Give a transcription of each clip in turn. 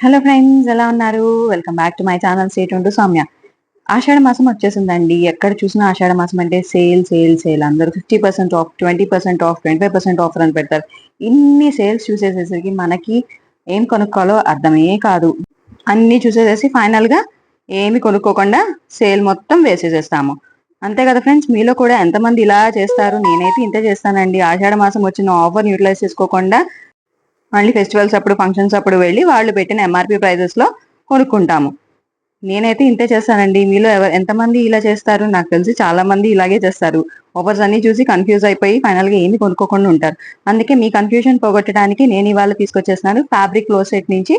Hello friends, ఎలా ఉన్నారు? Welcome back to my channel. Stay tuned to Soumya. Ashadha మాసం వచ్చేసిందండి. ఎక్కడ చూసినా ఆషాఢ మాసం అంటే సేల్ సేల్ సేల్. అందరూ 50% ఆఫ్, 20% ఆఫ్, 25% ఆఫర్ అని పెడతారు. ఇన్ని సేల్స్ చూసేసేసరికి మనకి ఏం కొనుక్కోవాలో అర్థమే కాదు. అన్ని చూసేసేసి ఫైనల్ గా ఏమి కొనుక్కోకుండా సేల్ మొత్తం వేసేసేస్తాము. అంతే కదా ఫ్రెండ్స్, మీలో కూడా ఎంతమంది ఇలా చేస్తారు? నేనైతే ఇంతే చేస్తానండి. ఆషాఢ మాసం వచ్చిన ఆఫర్ యూటిలైజ్ చేసుకోకుండా మళ్ళీ ఫెస్టివల్స్ అప్పుడు, ఫంక్షన్స్ అప్పుడు వెళ్ళి వాళ్ళు పెట్టిన ఎంఆర్పి ప్రైజెస్ లో కొనుక్కుంటాము. నేనైతే ఇంతే చేస్తానండి. మీలో ఎంతమంది ఇలా చేస్తారు? నాకు తెలిసి చాలా మంది ఇలాగే చేస్తారు. ఆఫర్స్ అన్ని చూసి కన్ఫ్యూజ్ అయిపోయి ఫైనల్ గా ఏమి కొనుక్కోకుండా ఉంటారు. అందుకే మీ కన్ఫ్యూజన్ పోగొట్టడానికి నేను ఇవాళ తీసుకొచ్చేస్తున్నాను ఫ్యాబ్రిక్ లో సెట్ నుంచి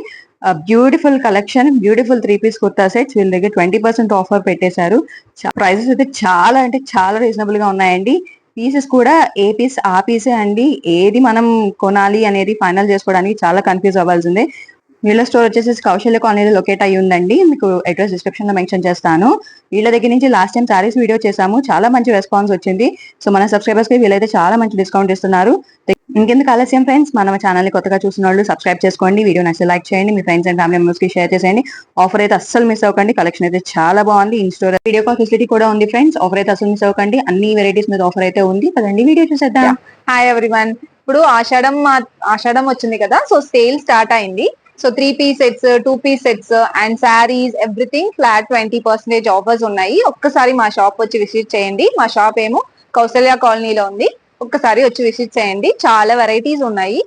beautiful collection, beautiful 3 piece kurta sets. వీళ్ళ దగ్గర 20% ఆఫర్ పెట్టేశారు. ప్రైజెస్ అయితే చాలా అంటే చాలా రీజనబుల్ గా ఉన్నాయండి. పీసెస్ కూడా ఏ పీస్ ఆ పీసే అండి. ఏది మనం కొనాలి అనేది ఫైనల్ చేసుకోవడానికి చాలా కన్ఫ్యూజ్ అవ్వాల్సిందే. వీళ్ళ స్టోర్ వచ్చేసి కౌశల్య కాలనీలో లొకేట్ అయ్యి ఉందండి. మీకు అడ్రస్ డిస్క్రిప్షన్ లో మెన్షన్ చేస్తాను. వీళ్ళ దగ్గర నుంచి లాస్ట్ టైం సారీస్ వీడియో చేసాము, చాలా మంచి రెస్పాన్స్ వచ్చింది. సో మన సబ్స్క్రైబర్స్ కి వీళ్ళైతే చాలా మంచి డిస్కౌంట్ ఇస్తున్నారు. ఇంకెందుకు ఆలస్యం ఫ్రెండ్స్, మన ఛానల్ ని కొత్తగా చూసిన వాళ్ళు సబ్స్క్రైబ్ చేసుకోండి, వీడియో నచ్చితే లైక్ చేయండి, మీ ఫ్రెండ్స్ అండ్ ఫ్యామిలీ మెంబర్స్ కి షేర్ చేసేయండి. ఆఫర్ అయితే అస్సలు మిస్ అవ్వకండి. కలెక్షన్ అయితే చాలా బాగుంది. In store video call facility కూడా ఉంది ఫ్రెండ్స్. ఆఫర్ అయితే అస్సలు మిస్ అవ్వకండి. అన్ని వెరైటీస్ మీద ఆఫర్ అయితే ఉంది. పదండి వీడియో చూసేద్దాం. Hi everyone. ఇప్పుడు ఆషాఢం వచ్చింది కదా, సో సేల్ స్టార్ట్ అయింది. So 3 piece sets, 2 piece sets and saris, everything flat 20% offers ఉన్నాయి. ఒక్కసారి మా షాప్ వచ్చి విజిట్ చేయండి. మా షాప్ ఏమో కౌసల్య కాలనీలో ఉంది. ఒక్కసారి వచ్చి విజిట్ చేయండి. చాలా వెరైటీస్ ఉన్నాయి,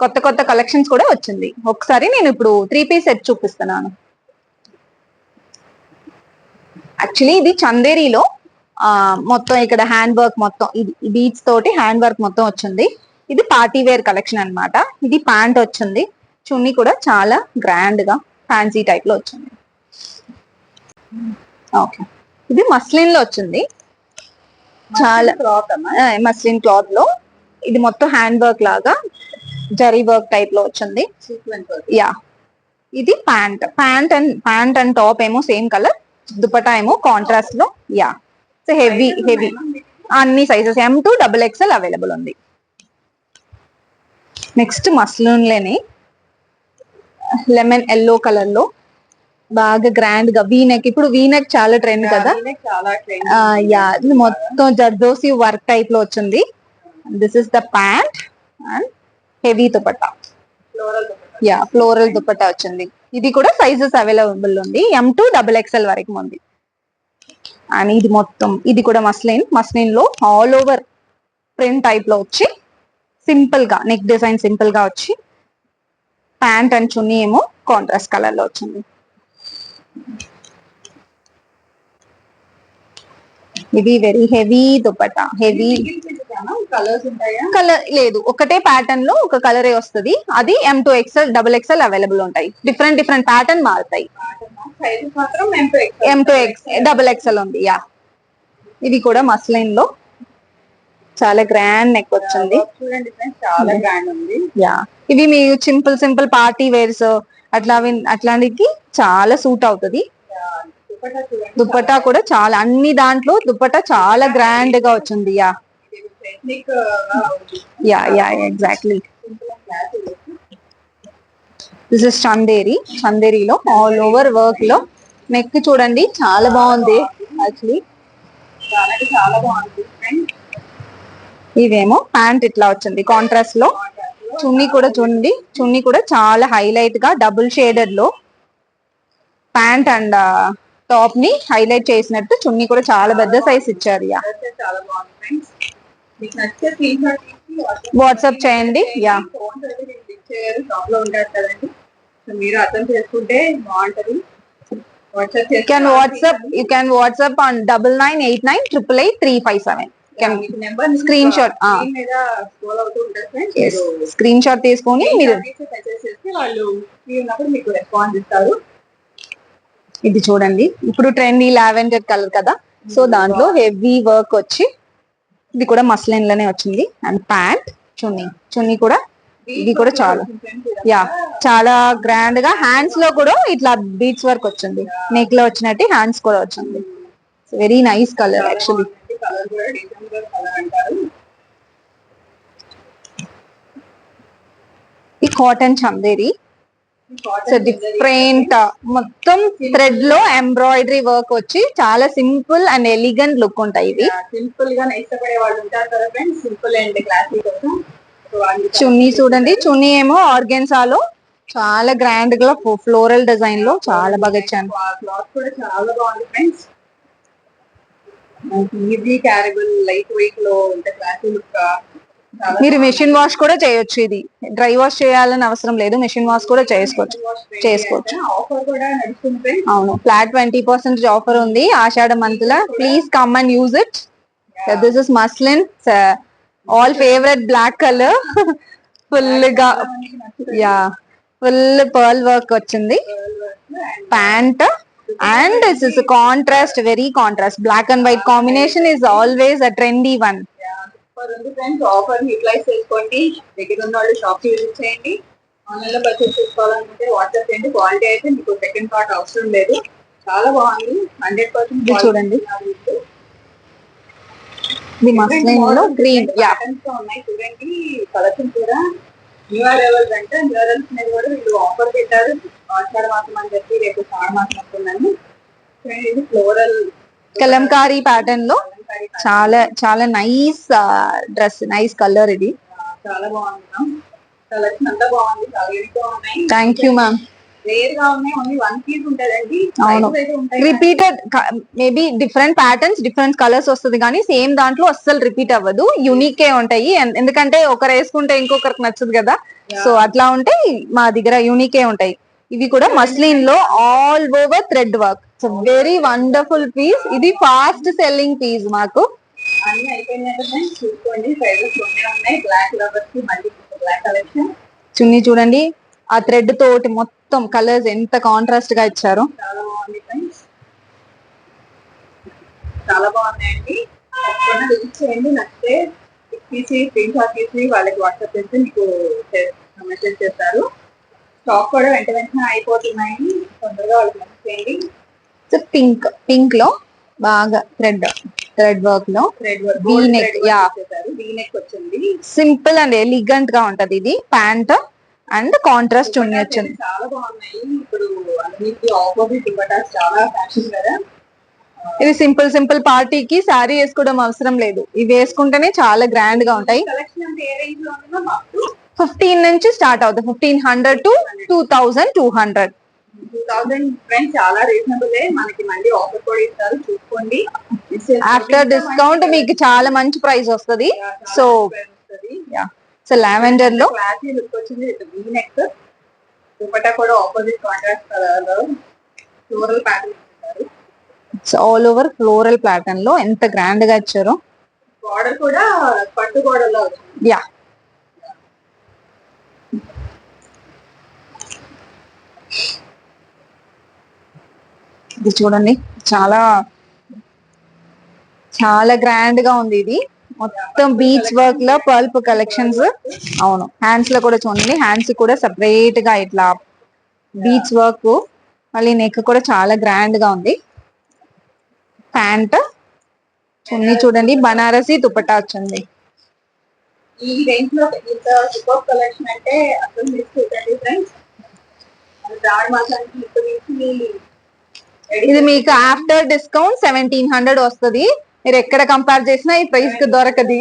కొత్త కొత్త కలెక్షన్స్ కూడా వచ్చింది. ఒకసారి నేను ఇప్పుడు 3 పీస్ సెట్ చూపిస్తున్నాను. యాక్చువల్లీ ఇది చందేరిలో మొత్తం ఇక్కడ హ్యాండ్ వర్క్, మొత్తం ఇది బీడ్స్ తోటి హ్యాండ్ వర్క్ మొత్తం వచ్చింది. ఇది పార్టీ వేర్ కలెక్షన్ అన్నమాట. ఇది ప్యాంట్ వచ్చింది, చున్నీ కూడా చాలా గ్రాండ్ గా ఫ్యాన్సీ టైప్ లో వచ్చింది. ఓకే, ఇది మస్లిన్ లో వచ్చింది. చాలా మస్లిన్ క్లాత్ లో ఇది మొత్తం హ్యాండ్ వర్క్ లాగా జరీ వర్క్ టైప్ లో వచ్చింది. యా, ఇది ప్యాంట్ అండ్ టాప్ ఏమో సేమ్ కలర్, దుపట్టా ఏమో కాంట్రాస్ట్ లో. యా, సో హెవీ అన్ని sizes M to XXL available ఉంది. నెక్స్ట్ మస్లిన్ లేని లెమన్ ఎల్లో కలర్ లో బాగా గ్రాండ్ గా వీనెక్. ఇప్పుడు వీనెక్ చాలా ట్రెండ్ కదా. యా, ఇది మొత్తం జర్దోసి వర్క్ టైప్ లో వచ్చింది. This is the pant and heavy dupatta. Yeah, floral dupatta వచ్చింది. ఇది కూడా సైజెస్ అవైలబుల్ ఉంది, M to XXL వరకు ఉంది. అండ్ ఇది మొత్తం, ఇది కూడా మస్లిన్ లో ఆల్ ఓవర్ ప్రింట్ టైప్ లో వచ్చి సింపుల్ గా నెక్ డిజైన్ సింపుల్ గా వచ్చి ప్యాంట్ అండ్ చున్నీ ఏమో కాంట్రాస్ట్ కలర్ లో వచ్చింది. ఇది very heavy dupatta. Heavy colour లేదు, ఒకటే ప్యాటర్న్ లో ఒక కలరే వస్తుంది. అది M to XXL అవైలబుల్ ఉంటాయి. డిఫరెంట్ ప్యాటర్న్ మారుతాయి. M to XXL ఉంది. యా, ఇది కూడా మస్లిన్ లో చాలా గ్రాండ్ నెక్ వచ్చింది. యా, ఇవి మీ సింపుల్ పార్టీ వేర్స్ అట్లాంటికి చాలా సూట్ అవుతుంది. దుపట్టా కూడా చాలా, అన్ని దాంట్లో దుపట్టా చాలా గ్రాండ్ గా వచ్చింది. Yeah yeah yeah exactly. This is చందేరిలో ఆల్ ఓవర్ వర్క్ లో నెక్ చూడండి, చాలా బాగుంది. యాక్చువల్లీ చాలా బాగుంది. ఇదేమో ప్యాంట్ ఇట్లా వచ్చింది కాంట్రాస్ట్ లో. చున్నీ కూడా చూడండి, చున్నీ కూడా చాలా హైలైట్ గా డబుల్ షేడెడ్ లో ప్యాంట్ అండ్ టాప్ ని హైలైట్ చేసినట్టు చున్నీ కూడా చాలా పెద్ద సైజ్ ఇచ్చారు. యా, వాట్సాప్ చేయండి. యా, మీరు అర్థం చేసుకుంటే బాగుంటది. You can WhatsApp on 9989888357. Screen shot తీసుకొని మీరు ఇది చూడండి. ఇప్పుడు ట్రెండీ లావెండర్ కలర్ కదా, సో దాంట్లో హెవీ వర్క్ వచ్చి ఇది కూడా మస్లిన్ లోనే వచ్చింది. అండ్ ప్యాంట్ చున్నీ కూడా ఇది కూడా చాలా, యా, చాలా గ్రాండ్ గా హ్యాండ్స్ లో కూడా ఇట్లా బీట్స్ వర్క్ వచ్చింది. నెక్ లో వచ్చినట్టు హ్యాండ్స్ కూడా వచ్చింది. Very nice colour actually. ఈ కాటన్ చందేరి సో డిఫరెంట్ మొత్తం థ్రెడ్ లో ఎంబ్రాయిడరీ వర్క్ వచ్చి చాలా సింపుల్ అండ్ ఎలిగెంట్ లుక్ ఉంటాయి ఇవి. సింపుల్ గా ఇష్టపడే వాళ్ళు ఉంటారు కదా ఫ్రెండ్స్, సింపుల్ అండ్ క్లాసిక్ కోసం. చున్నీ చూడండి, చున్నీ ఏమో ఆర్గెన్సాలో చాలా గ్రాండ్ గా ఫ్లోరల్ డిజైన్ లో చాలా బాగా ఇచ్చాను. క్లాత్ కూడా చాలా బాగుంది ఫ్రెండ్స్, ఈజీ క్యారబుల్, లైట్ వెయిట్ లో ఉంటే క్లాసిక్ లుక్. మీరు మెషిన్ వాష్ కూడా చేయొచ్చు, ఇది డ్రై వాష్ చేయాలని అవసరం లేదు, మెషిన్ వాష్ కూడా చేసుకోవచ్చు. ఆఫర్ కూడా నడుస్తుంది. అవును, ఫ్లాట్ 20% ఆఫర్ ఉంది ఆషాఢ మంత్ లా. Please come and use it. This is muslin, all favourite black colour. Full గా ఫుల్ పర్ల్ వర్క్ వచ్చింది pant. And this is a contrast, very contrast. Black and white combination is always a trendy one. Offer utilise చేసుకోండి. దగ్గర ఉన్న వాళ్ళు shop కి visit చేయండి. Online లో purchase చేసుకోవాలనుకుంటే వాట్సాప్ చేయండి. క్వాలిటీ అయితే మీకు సెకండ్ థాట్ అవసరం లేదు, చాలా బాగుంది. 100% చూడండి, ఇది మస్లిన్ లో గ్రీన్ ఉన్నాయి చూడండి. కలెక్షన్ కూడా న్యూ అరైవల్స్ అంటే న్యూ అరైవల్స్ మీద కూడా వీళ్ళు ఆఫర్ పెట్టారు. ఆషాఢ మాసం అని చెప్పి రేపు శ్రావణ మాసం అనుకున్నాను. ఇది ఫ్లోరల్ కలంకారీ ప్యాటర్న్ లో చాలా చాలా నైస్ డ్రెస్, నైస్ కలర్. ఇది చాలా బాగుంది. కలెక్షన్ అంతా బాగుంది, చాలా యూనిక్ గా ఉన్నాయి. Thank you ma'am. రేర్ గా ఉన్నాయి, ఓన్లీ 1 పీస్ ఉంటదండి. అవును, repeated maybe different patterns, different colours వస్తుంది కానీ సేమ్ దాంట్లో అస్సలు రిపీట్ అవ్వదు, యూనిక్ ఏ ఉంటాయి. ఎందుకంటే ఒకరు వేసుకుంటే ఇంకొకరికి నచ్చదు కదా, సో అట్లా ఉంటే మా దగ్గర యూనిక్ ఏ ఉంటాయి. ఇవి కూడా మస్లిన్ లో all over thread work. Very wonderful piece. ఇది ఫాస్ట్ సెల్లింగ్ పీస్ మాకు. అన్ని అయిపోయినాయి చూసుకోండి. సైజెస్ ఉన్నాయి. బ్లాక్ లవర్స్ కి మళ్ళీ బ్లాక్ కలెక్షన్. చున్నీ చూడండి, ఆ థ్రెడ్ తోటి మొత్తం కలర్స్ ఎంత కాంట్రాస్ట్ గా ఇచ్చారు. చాలా బాగుంది ఫ్రెండ్స్, చాలా బాగున్నాయండి. తప్పకుండా విజిట్ చేయండి. నచ్చితే తీసి స్క్రీన్ షాట్ తీసి వాళ్ళకి వాట్సాప్ చేస్తే మీకు మెసేజ్ చేస్తారు. స్టాక్ కూడా వెంటనే అయిపోతున్నాయి, తొందరగా వాళ్ళకి మెసేజ్ చేయండి. పింక్, పింక్ లో బాగా థ్రెడ్ వర్క్ లో వీ నెక్, వచ్చింది. సింపుల్ అండ్ ఎలిగెంట్ గా ఉంటది. ఇది ప్యాంట్ అండ్ కాంట్రాస్ట్ చున్నీ వచ్చింది. చాలా బాగున్నాయి. ఇప్పుడు అన్నిటికీ ఆపోజిట్ దుపట్టాస్ చాలా ఫ్యాషన్ కదా. ఇది సింపుల్ పార్టీకి శారీ వేసుకోవడం అవసరం లేదు, ఇవి వేసుకుంటేనే చాలా గ్రాండ్ గా ఉంటాయి. 15 నుంచి స్టార్ట్ అవుతుంది, 1500 to 2200. 2000 ఫ్రెండ్స్ చాలా రీజనబుల్. మనకి మళ్ళీ ఆఫర్ కూడా ఇస్తారు, చూసుకోండి. ఆఫ్టర్ డిస్కౌంట్ మీకు చాలా మంచి ప్రైస్ వస్తుంది. సో లావెండర్ లో క్లాసీ లుక్ వచ్చింది. వీ నెక్, దుపట్టా కూడా ఆపోజిట్ కాంట్రాస్ట్ కలర్ లో ఫ్లోరల్ ప్యాటర్న్ ఇస్తారు. ఆల్ ఓవర్ ఫ్లోరల్ ప్యాటర్న్ లో ఎంత గ్రాండ్ గా ఇచ్చారో. బార్డర్ కూడా పట్టు బార్డర్ లో వచ్చింది. యా, ఇది చూడండి, చాలా చాలా గ్రాండ్ గా ఉంది. ఇది మొత్తం బీచ్ వర్క్ లో పల్ప్ కలెక్షన్స్. అవును, హ్యాండ్స్ లో కూడా చూడండి, హ్యాండ్స్ కూడా సెపరేట్ గా ఇట్లా బీచ్ వర్క్. మళ్ళీ నెక్ కూడా చాలా గ్రాండ్ గా ఉంది. ప్యాంట్, చున్నీ చూడండి, బనారసి దుపట్టా వచ్చింది. ఈ రేంజ్ లో ఇంత సూపర్ కలెక్షన్ అంటే అసలు మిస్ చేయకండి ఫ్రెండ్స్. ఇది మీకు ఆఫ్టర్ డిస్కౌంట్ 1700 వస్తుంది. మీరు ఎక్కడ కంపేర్ చేసినా ఈ ప్రైస్ కి దొరకది.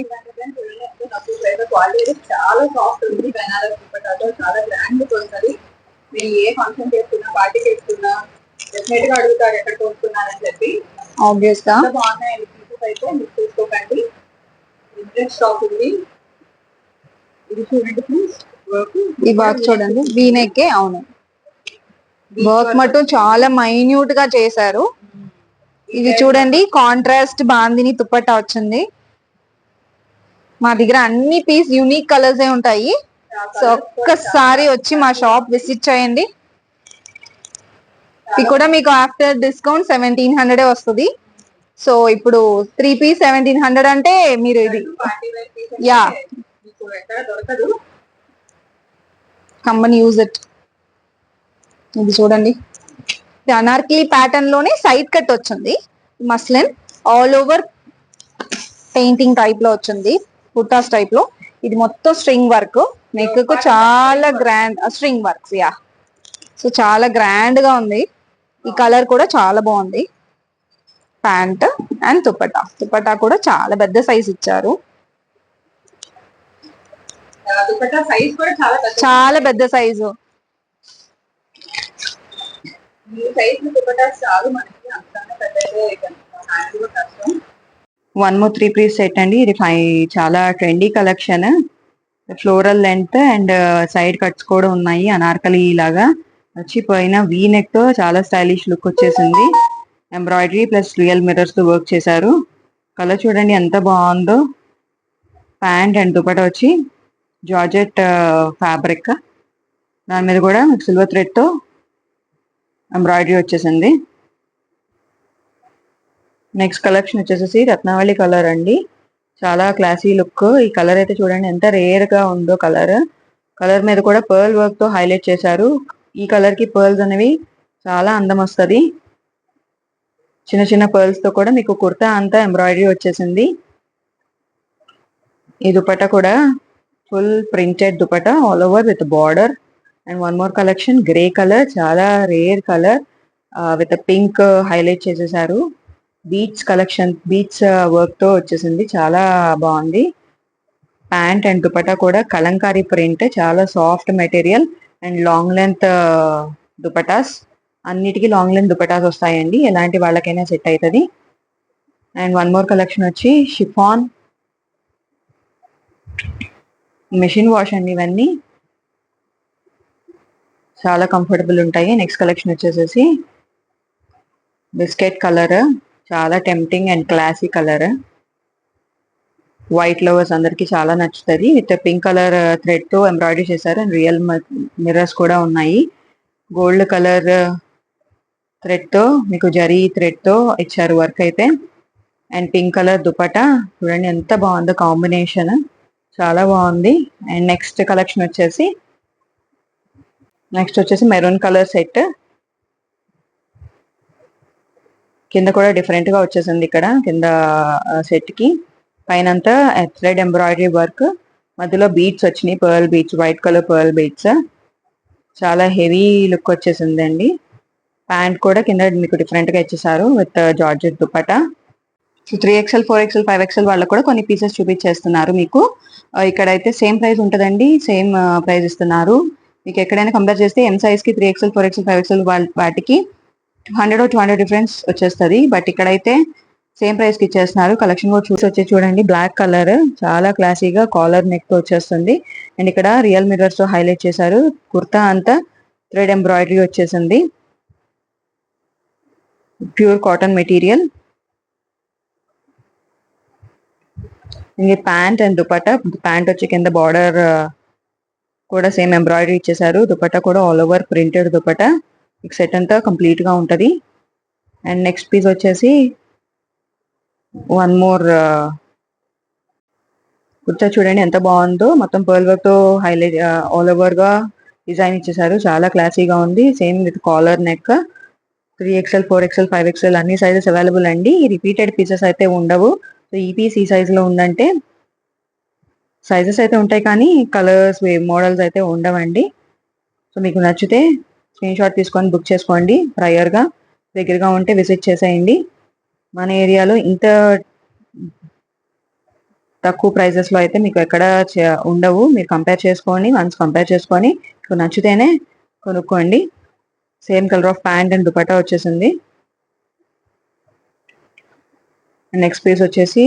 క్వాలిటీ చాలా సాఫ్ట్ ఉంది. బెనారస్ దుపట్టాతో చాలా గ్రాండ్ ఉంటుంది. మీరు ఏ ఫంక్షన్ చేస్తున్నా, పార్టీ చేస్తున్నా డెఫినెట్ గా అడుగుతారు ఎక్కడ కొనుక్కున్నారని చెప్పి. ఆబ్వియస్ గా బాగున్నాయి పీసెస్ అయితే మిస్ చేసుకోకండి. ఇంట్రెస్ట్ స్టాక్ ఉంది. ఇది చూడండి ఫ్రెండ్స్, ఈ వర్క్ చూడండి, వీనెక్కే. అవును, వర్క్ మటు చాలా మైన్యూట్ గా చేశారు. ఇది చూడండి, కాంట్రాస్ట్ బాందిని దుపట్టా వచ్చింది. మా దగ్గర అన్ని పీస్ యూనిక్ కలర్స్ ఏ ఉంటాయి. సో ఒక్కసారి వచ్చి మా షాప్ విజిట్ చేయండి. ఇది కూడా మీకు ఆఫ్టర్ డిస్కౌంట్ 1700 వస్తుంది. సో ఇప్పుడు 3 పీస్ 1700 అంటే మీరు ఇది యా కంపెనీ యూజ్ ఇట్. ఇది చూడండి, అనార్కలి ప్యాటర్న్ లోనే సైడ్ కట్ వచ్చింది. Muslin all over painting type లో వచ్చింది, కుర్తాస్ టైప్ లో. ఇది మొత్తం స్ట్రింగ్ వర్క్, నెక్ కు చాలా grand string works. Yeah, so చాలా గ్రాండ్ గా ఉంది. ఈ కలర్ కూడా చాలా బాగుంది. ప్యాంట్ అండ్ దుపట్టా కూడా చాలా పెద్ద సైజ్ ఇచ్చారు. దుపట్టా సైజ్ కూడా చాలా పెద్ద size. One more 3 piece set అండి. ఇది చాలా trendy collection. Floral length and side cuts కూడా ఉన్నాయి. అనార్కలి లాగా వచ్చి పైన వీ నెక్ తో చాలా స్టైలిష్ లుక్ వచ్చేసింది. ఎంబ్రాయిడరీ ప్లస్ రియల్ మిర్రర్స్ తో వర్క్ చేశారు. కలర్ చూడండి ఎంత బాగుందో. ప్యాంట్ అండ్ దుపట్టా వచ్చి జార్జెట్ ఫ్యాబ్రిక్, దాని మీద కూడా సిల్వర్ థ్రెడ్ తో ఎంబ్రాయిడరీ వచ్చేసింది. నెక్స్ట్ కలెక్షన్ వచ్చేసి రత్నావళి కలర్ అండి. చాలా క్లాసీ లుక్. ఈ కలర్ అయితే చూడండి ఎంత రేర్ గా ఉందో. కలర్ మీద కూడా పర్ల్ వర్క్ తో హైలైట్ చేశారు. ఈ కలర్ కి పర్ల్స్ అనేవి చాలా అందం వస్తుంది. చిన్న చిన్న పర్ల్స్ తో కూడా మీకు కుర్తా అంతా ఎంబ్రాయిడరీ వచ్చేసింది. ఈ దుపట్టా కూడా full printed dupatta all over with border. And one more collection grey colour, చాలా rare colour with pink highlight చేసేసారు. బీట్స్ కలెక్షన్, బీట్స్ వర్క్ తో వచ్చేసింది. చాలా బాగుంది. ప్యాంట్ అండ్ దుపట్టా కూడా కలంకారీ ప్రింట్, చాలా soft material and long length dupattas. అన్నిటికీ లాంగ్ లెంత్ దుపటాస్ వస్తాయండి. ఎలాంటి వాళ్ళకైనా సెట్ అవుతుంది. అండ్ వన్ మోర్ కలెక్షన్ వచ్చి షిఫాన్ మెషిన్ వాష్ అండి. ఇవన్నీ చాలా కంఫర్టబుల్ ఉంటాయి. నెక్స్ట్ కలెక్షన్ వచ్చేసేసి బిస్కెట్ కలర్, చాలా tempting and classy colour. White lovers అందరికి చాలా నచ్చుతుంది. విత్ పింక్ కలర్ థ్రెడ్ తో ఎంబ్రాయిడరీ చేశారు. అండ్ రియల్ మిర్రర్స్ కూడా ఉన్నాయి. గోల్డ్ కలర్ థ్రెడ్ తో మీకు జరీ థ్రెడ్ తో ఇచ్చారు వర్క్ అయితే. అండ్ పింక్ కలర్ దుపట్టా చూడండి ఎంత బాగుందో కాంబినేషన్, చాలా బాగుంది. అండ్ నెక్స్ట్ కలెక్షన్ వచ్చేసి మెరూన్ కలర్ సెట్. కింద కూడా డిఫరెంట్ గా వచ్చేసింది. ఇక్కడ కింద సెట్ కి పైన అంతా థ్రెడ్ ఎంబ్రాయిడరీ వర్క్, మధ్యలో బీట్స్ వచ్చినాయి, pearl beads, white colour pearl beads. చాలా హెవీ లుక్ వచ్చేసింది అండి. ప్యాంట్ కూడా కింద మీకు డిఫరెంట్ గా ఇచ్చేసారు with georgette dupatta. 3XL 4XL 5XL వాళ్ళకు కూడా కొన్ని పీసెస్ చూపించేస్తున్నారు మీకు. ఇక్కడైతే సేమ్ ప్రైస్ ఉంటుందండి. సేమ్ ప్రైస్ ఇస్తున్నారు. మీకు ఎక్కడైనా కంపేర్ చేస్తే ఎం సైజ్ కి 3XL 4XL 5XL వాటికి 100 or 200 డిఫరెన్స్ వచ్చేస్తుంది. బట్ ఇక్కడైతే సేమ్ ప్రైస్ కి ఇచ్చేస్తున్నారు. కలెక్షన్ కూడా చూడండి. బ్లాక్ కలర్, చాలా క్లాసీగా కాలర్ నెక్ తో వచ్చేస్తుంది. అండ్ ఇక్కడ రియల్ మిర్రర్స్ తో హైలైట్ చేశారు. కుర్తా అంతా థ్రెడ్ ఎంబ్రాయిడరీ వచ్చేసింది. Pure cotton material. ఇది ప్యాంట్ అండ్ దుపట్టా. ప్యాంట్ వచ్చి కింద బార్డర్ కూడా సేమ్ ఎంబ్రాయిడరీ ఇచ్చేసారు. దుపట్టా కూడా ఆల్ ఓవర్ ప్రింటెడ్ దుపట్టా. ఈ సెట్ అంతా కంప్లీట్ గా ఉంటది. అండ్ నెక్స్ట్ పీస్ వచ్చేసి వన్ మోర్ కుర్తా చూడండి ఎంత బాగుందో. మొత్తం పర్ల్ వర్క్ తో హైలైట్ ఆల్ ఓవర్ గా డిజైన్ ఇచ్చేసారు. చాలా క్లాసీగా ఉంది. Same with collar neck. 3XL 4XL 5XL అన్ని సైజెస్ అవైలబుల్ అండి. రిపీటెడ్ పీసెస్ అయితే ఉండవు. సో ఈ పీస్ ఈ సైజ్ లో ఉందంటే సైజెస్ అయితే ఉంటాయి కానీ కలర్స్ మోడల్స్ అయితే ఉండవండి. సో మీకు నచ్చితే స్క్రీన్ షాట్ తీసుకొని బుక్ చేసుకోండి. ప్రయర్ గా దగ్గరగా ఉంటే విజిట్ చేసేయండి. మన ఏరియాలో ఇంత తక్కువ ప్రైజెస్ లో అయితే మీకు ఎక్కడ ఉండవు. మీరు కంపేర్ చేసుకొని మీకు నచ్చితేనే కొనుక్కోండి. Same colour of pant and dupatta వచ్చేసింది. నెక్స్ట్ పీస్ వచ్చేసి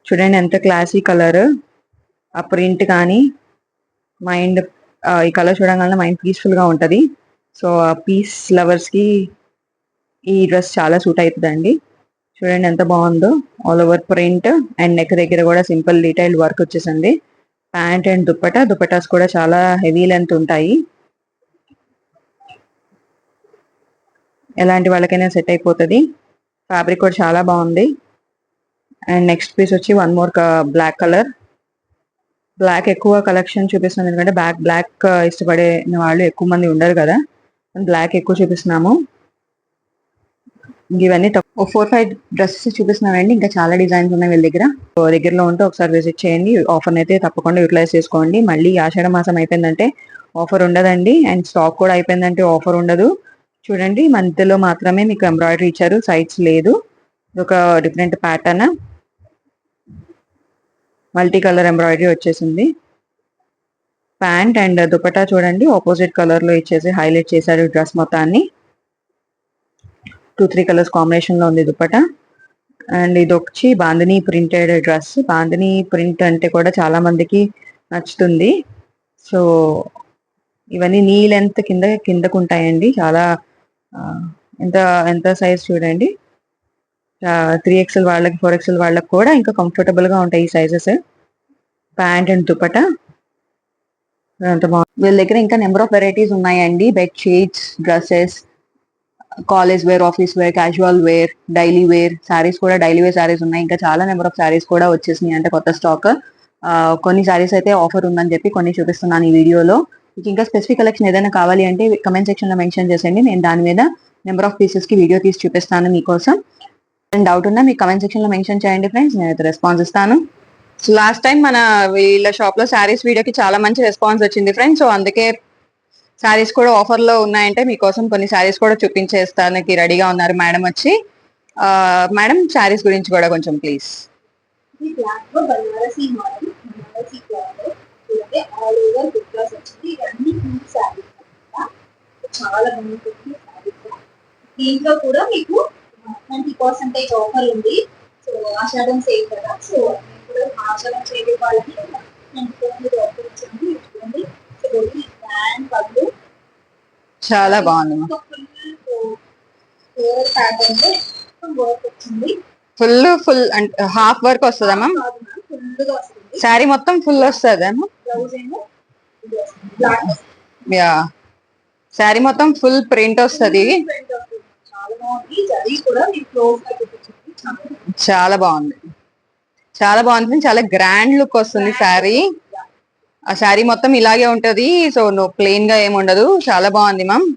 చూడండి ఎంత క్లాసీ కలర్. ఆ ప్రింట్ కానీ మైండ్, ఈ కలర్ చూడగానే మైండ్ పీస్ఫుల్ గా ఉంటది. సో ఆ పీస్ లవర్స్ కి ఈ డ్రెస్ చాలా సూట్ అవుతుందండి. చూడండి ఎంత బాగుందో. All over print and neck దగ్గర కూడా సింపుల్ డీటెయిల్డ్ వర్క్ వచ్చేసింది. ప్యాంట్ అండ్ దుపట్టాస్ కూడా చాలా హెవీ లెంత్ ఉంటాయి. ఎలాంటి వాళ్ళకైనా సెట్ అయిపోతుంది. ఫ్యాబ్రిక్ కూడా చాలా బాగుంది. అండ్ నెక్స్ట్ పీస్ వచ్చి one more black colour. Black ఎక్కువ కలెక్షన్ చూపిస్తున్నాం ఎందుకంటే బ్లాక్ ఇష్టపడే వాళ్ళు ఎక్కువ మంది ఉండరు కదా. బ్లాక్ ఎక్కువ చూపిస్తున్నాము. ఇవన్నీ 4-5 డ్రెస్సెస్ చూపిస్తున్నామండి. ఇంకా చాలా డిజైన్స్ ఉన్నాయి వీళ్ళ దగ్గర. దగ్గరలో ఉంటే ఒకసారి విజిట్ చేయండి. ఆఫర్ అయితే తప్పకుండా యూటిలైజ్ చేసుకోండి. మళ్ళీ ఆషాఢ మాసం అయిపోయిందంటే ఆఫర్ ఉండదండి. అండ్ స్టాక్ కూడా అయిపోయిందంటే ఆఫర్ ఉండదు. చూడండి మధ్యలో మాత్రమే మీకు ఎంబ్రాయిడరీ ఇచ్చారు, సైడ్స్ లేదు. ఒక different pattern, multi colour embroidery వచ్చేసింది. ప్యాంట్ అండ్ దుపట్టా చూడండి ఆపోజిట్ కలర్ లో ఇచ్చేసి హైలైట్ చేశారు డ్రెస్ మొత్తాన్ని. 2-3 కలర్స్ కాంబినేషన్ లో ఉంది దుపట్టా. అండ్ ఇది వచ్చి bandhani printed dress. Bandhani print అంటే కూడా చాలా మందికి నచ్చుతుంది. సో ఇవన్నీ నీ లెంత్ కిందకు ఉంటాయండి. చాలా ఎంత ఎంత సైజ్ చూడండి. 3XL వాళ్ళకి 4XL వాళ్ళకి కూడా ఇంకా కంఫర్టబుల్ గా ఉంటాయి ఈ సైజెస్. ప్యాంట్ అండ్ దుపట్టా అంత బాగుంది. వీళ్ళ దగ్గర ఇంకా నెంబర్ ఆఫ్ వెరైటీస్ ఉన్నాయండి. Bed sheets, dresses, college wear, office wear, casual wear, daily wear saris కూడా, డైలీ వేర్ శారీస్ ఉన్నాయి. ఇంకా చాలా నెంబర్ ఆఫ్ శారీస్ కూడా వచ్చేసినాయి అంటే కొత్త స్టాక్. కొన్ని శారీస్ అయితే ఆఫర్ ఉందని చెప్పి కొన్ని చూపిస్తున్నాను ఈ వీడియోలో. మీకు ఇంకా స్పెసిఫిక్ కలెక్షన్ ఏదైనా కావాలి అంటే కమెంట్ సెక్షన్ లో మెన్షన్ చేసేయండి. నేను దాని మీద నెంబర్ ఆఫ్ పీసెస్ కి వీడియో తీసి చూపిస్తాను మీకోసం. డౌట్ ఉన్నా మీకు కమెంట్ సెక్షన్ లో మెన్షన్ చేయండి ఫ్రెండ్స్, నేనైతే రెస్పాన్స్ ఇస్తాను. సో లాస్ట్ టైం మన వీళ్ళ షాప్ లో శారీస్ వీడియోకి చాలా మంచి రెస్పాన్స్ వచ్చింది ఫ్రెండ్స్. సో అందుకే శారీస్ కూడా ఆఫర్ లో ఉన్నాయంటే మీకోసం కొన్ని శారీస్ కూడా చూపించేస్తానికి రెడీగా ఉన్నారు మేడం వచ్చి. మేడం శారీస్ గురించి కూడా కొంచెం ప్లీజ్. చాలా బాగుంటుంది. దీంట్లో కూడా మీకు 20% ఆఫర్ ఉంది. సో ఆషాఢం సేల్ కదా, సో ఇప్పుడు ఆషాఢం సేల్ వాళ్ళకి 20% ఆఫర్ వచ్చింది. చూడండి బ్రాండ్ పళ్ళు చాలా బాగుంది. ప్యాటర్న్ వర్క్ వచ్చింది. ఫుల్ అంటే హాఫ్ వర్క్ వస్తుందా మ్యామ్? ఫుల్ గా వస్తుంది. శారీ మొత్తం ఫుల్ వస్తుందా? బ్లౌజ్ ఏమో బ్లాక్. యా, శారీ మొత్తం ఫుల్ ప్రింట్ వస్తుంది. చాలా బాగుంది. జరీ కూడా మీకు క్లోజ్ గా చూపించింది. చాలా బాగుంది, చాలా బాగుంది. చాలా గ్రాండ్ లుక్ వస్తుంది శారీ. ఆ శారీ మొత్తం ఇలాగే ఉంటది. సో ప్లెయిన్ గా ఏమి ఉండదు. చాలా బాగుంది మ్యామ్.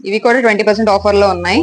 ఇవి కూడా 20% ఆఫర్ లో ఉన్నాయి.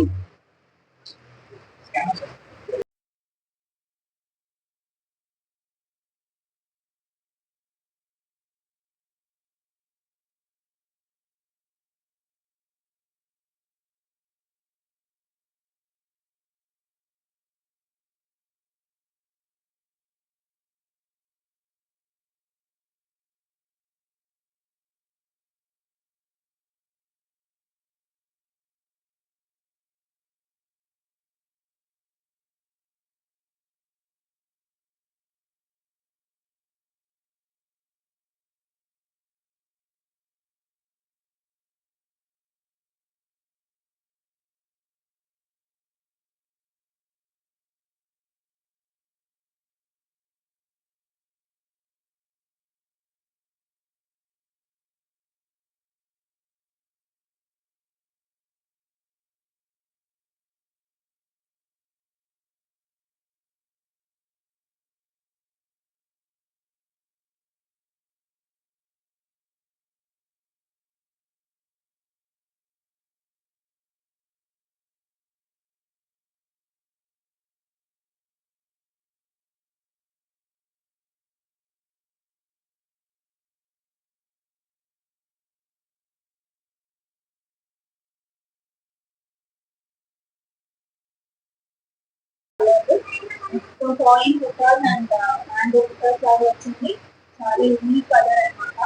సో పాయింట్ కుట్టాలి అండ్ హ్యాండ్ కుట్టాలి లాగా వచ్చింది. చాలా యూనిక్ కలర్ అన్నమాట.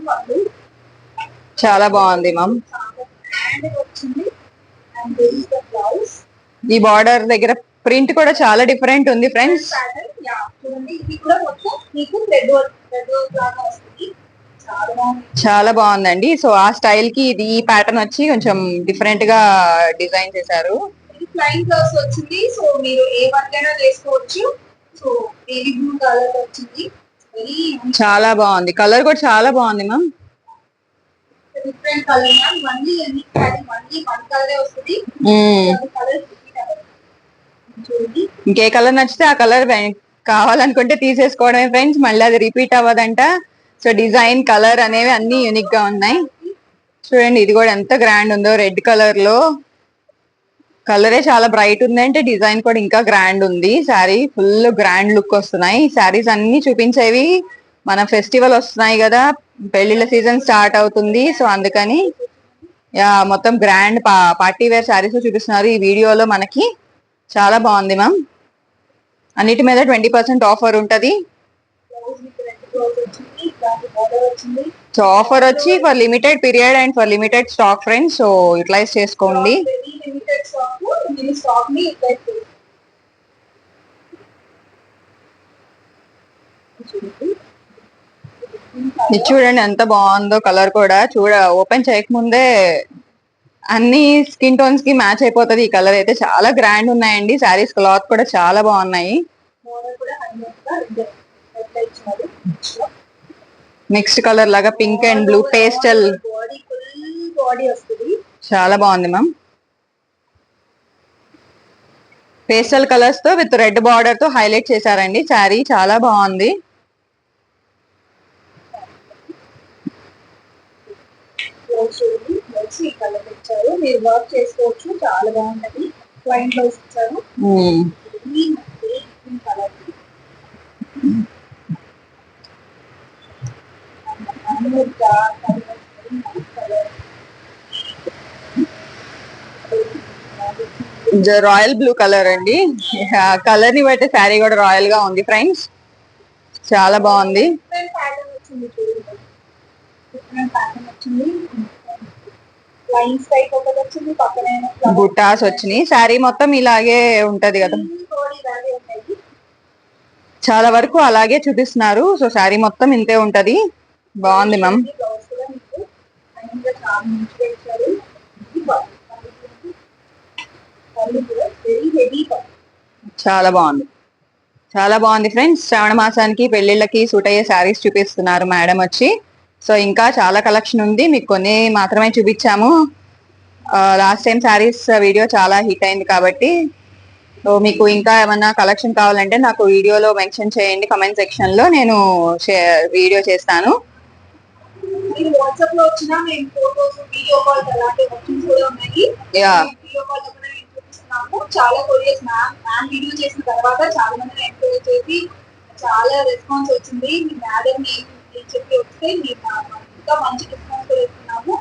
వాళ్ళు చాలా బాగుంది మ్యామ్. హ్యాండ్ వచ్చింది and this is the blouse. ఈ బార్డర్ దగ్గర ప్రింట్ కూడా చాలా డిఫరెంట్ ఉంది ఫ్రెండ్స్. చూడండి ఇది కూడా మొత్తం మీకు థ్రెడ్ వర్క్ లాగా వస్తుంది. చాలా బాగుంది. చాలా బాగుందండి. సో ఆ స్టైల్ కి ఇది ఈ ప్యాటర్న్ వచ్చి కొంచెం డిఫరెంట్ గా డిజైన్ చేశారు. ప్లైన్ బ్లౌజ్ వచ్చింది. సో మీరు ఏ వర్క్ అయినా చేసుకోవచ్చు. సో బేబీ బ్లూ కలర్ వచ్చింది. వెరీ చాలా బాగుంది. కలర్ కూడా చాలా బాగుంది మ్యామ్. Different colour ma'am. మళ్ళీ మళ్ళీ వన్ కలరే వస్తుంది. కలర్ చూడండి. ఇంకే కలర్ నచ్చితే ఆ కలర్ కావాలనుకుంటే తీసేసుకోవడమే ఫ్రెండ్స్. మళ్ళీ అది రిపీట్ అవ్వదంట. సో డిజైన్, కలర్ అనేవి అన్ని యూనిక్ గా ఉన్నాయి. చూడండి ఇది కూడా ఎంత గ్రాండ్ ఉందో. రెడ్ కలర్ లో కలరే చాలా బ్రైట్ ఉంది అంటే డిజైన్ కూడా ఇంకా గ్రాండ్ ఉంది. శారీ ఫుల్ గ్రాండ్ లుక్ వస్తున్నాయి. శారీస్ అన్ని చూపించేవి మన ఫెస్టివల్ వస్తున్నాయి కదా, పెళ్లిళ్ళ సీజన్ స్టార్ట్ అవుతుంది, సో అందుకని మొత్తం గ్రాండ్ పార్టీ వేర్ శారీస్ చూపిస్తున్నారు ఈ వీడియోలో మనకి. చాలా బాగుంది మ్యామ్. అన్నిటి మీద 20% ఆఫర్ ఉంటది. సో ఆఫర్ వచ్చి for limited period and for limited stock friends, so utilise చేసుకోండి. ఇది చూడండి ఎంత బాగుందో కలర్ కూడా. ఓపెన్ చేయకముందే అన్ని స్కిన్ టోన్స్ కి మ్యాచ్ అయిపోతుంది ఈ కలర్ అయితే. చాలా గ్రాండ్ ఉన్నాయండి శారీస్. క్లాత్ కూడా చాలా బాగున్నాయి. మిక్స్డ్ కలర్ లాగా పింక్ అండ్ బ్లూ పేస్టల్ చాలా బాగుంది మ్యామ్. పేస్టల్ కలర్స్ తో విత్ రెడ్ బార్డర్ తో హైలైట్ చేశారండి శారీ. చాలా బాగుంది. మీరు వర్క్ చేసుకోవచ్చు, చాలా బాగుంటది. క్లయింట్ లో ఇచ్చారు. రాయల్ బ్లూ కలర్ అండి. కలర్ ని బట్టి శారీ కూడా రాయల్ గా ఉంది ఫ్రెండ్స్. చాలా బాగుంది. బుట్టాస్ వచ్చినాయి. శారీ మొత్తం ఇలాగే ఉంటది కదా, చాలా వరకు అలాగే చూపిస్తున్నారు. సో శారీ మొత్తం ఇంతే ఉంటది. బాగుంది మ్యామ్. చాలా బాగుంది, చాలా బాగుంది ఫ్రెండ్స్. శ్రావణ మాసానికి పెళ్లిళ్ళకి సూట్ అయ్యే శారీస్ చూపిస్తున్నారు మేడం వచ్చి. సో ఇంకా చాలా కలెక్షన్ ఉంది, మీకు కొన్ని మాత్రమే చూపించాము. లాస్ట్ టైం శారీస్ వీడియో చాలా హిట్ అయింది కాబట్టి. సో మీకు ఇంకా ఏమన్నా కలెక్షన్ కావాలంటే నాకు వీడియోలో మెన్షన్ చేయండి కమెంట్ సెక్షన్ లో, నేను వీడియో చేస్తాను. వాట్సాప్ లో వచ్చినా మేము ఫోటోస్, వీడియో కాల్స్ అలాంటి ఆప్షన్స్ కూడా ఉన్నాయి. వీడియో కాల్ కూడా నేను చూపిస్తున్నాము. చాలా కొరియర్స్ మ్యామ్ వీడియో చేసిన తర్వాత చాలా మంది ఎంకరేజ్ చేసి చాలా రెస్పాన్స్ వచ్చింది. మీ మేడం చెప్పి వస్తే ఇంకా మంచి డిస్కౌంట్స్ కూడా ఇస్తున్నాము.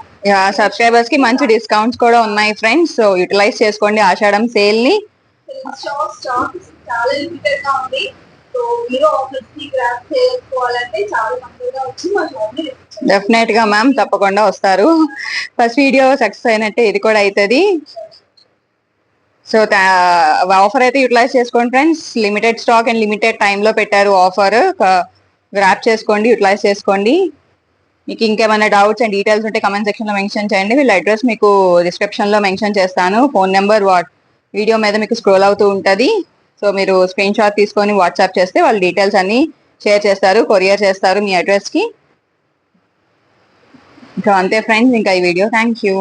సబ్స్క్రైబర్స్ కి మంచి డిస్కౌంట్స్ కూడా ఉన్నాయి ఫ్రెండ్స్. సో యూటిలైజ్ చేసుకోండి ఆషాఢం సేల్ ని. స్టాక్ చాలా లిమిటెడ్ గా ఉంది. సో మీరు ఆఫర్స్ ని గ్రాబ్ చేసుకోవాలంటే చాలా తొందరగా వచ్చి మా షాప్ ని డెఫినెట్ గా మ్యామ్ తప్పకుండా వస్తారు. ఫస్ట్ వీడియో సక్సెస్ అయినట్టే ఇది కూడా అవుతుంది. సో ఆఫర్ అయితే యూటిలైజ్ చేసుకోండి friends. Limited stock and limited time లో పెట్టారు ఆఫర్. గ్రాప్ చేసుకోండి, యూటిలైజ్ చేసుకోండి. మీకు ఇంకేమైనా డౌట్స్ అండ్ డీటెయిల్స్ ఉంటే కమెంట్ సెక్షన్ లో మెన్షన్ చేయండి. వీళ్ళ అడ్రస్ మీకు డిస్క్రిప్షన్ లో మెన్షన్ చేస్తాను. ఫోన్ నెంబర్ వీడియో మీద మీకు స్క్రోల్ అవుతూ ఉంటది. సో మీరు స్క్రీన్ షాట్ తీసుకొని వాట్సాప్ చేస్తే వాళ్ళ డీటెయిల్స్ అన్ని షేర్ చేస్తారు, కొరియర్ చేస్తారు మీ అడ్రస్ కి. సో అంతే ఫ్రెండ్స్ ఇంకా ఈ వీడియో. Thank you.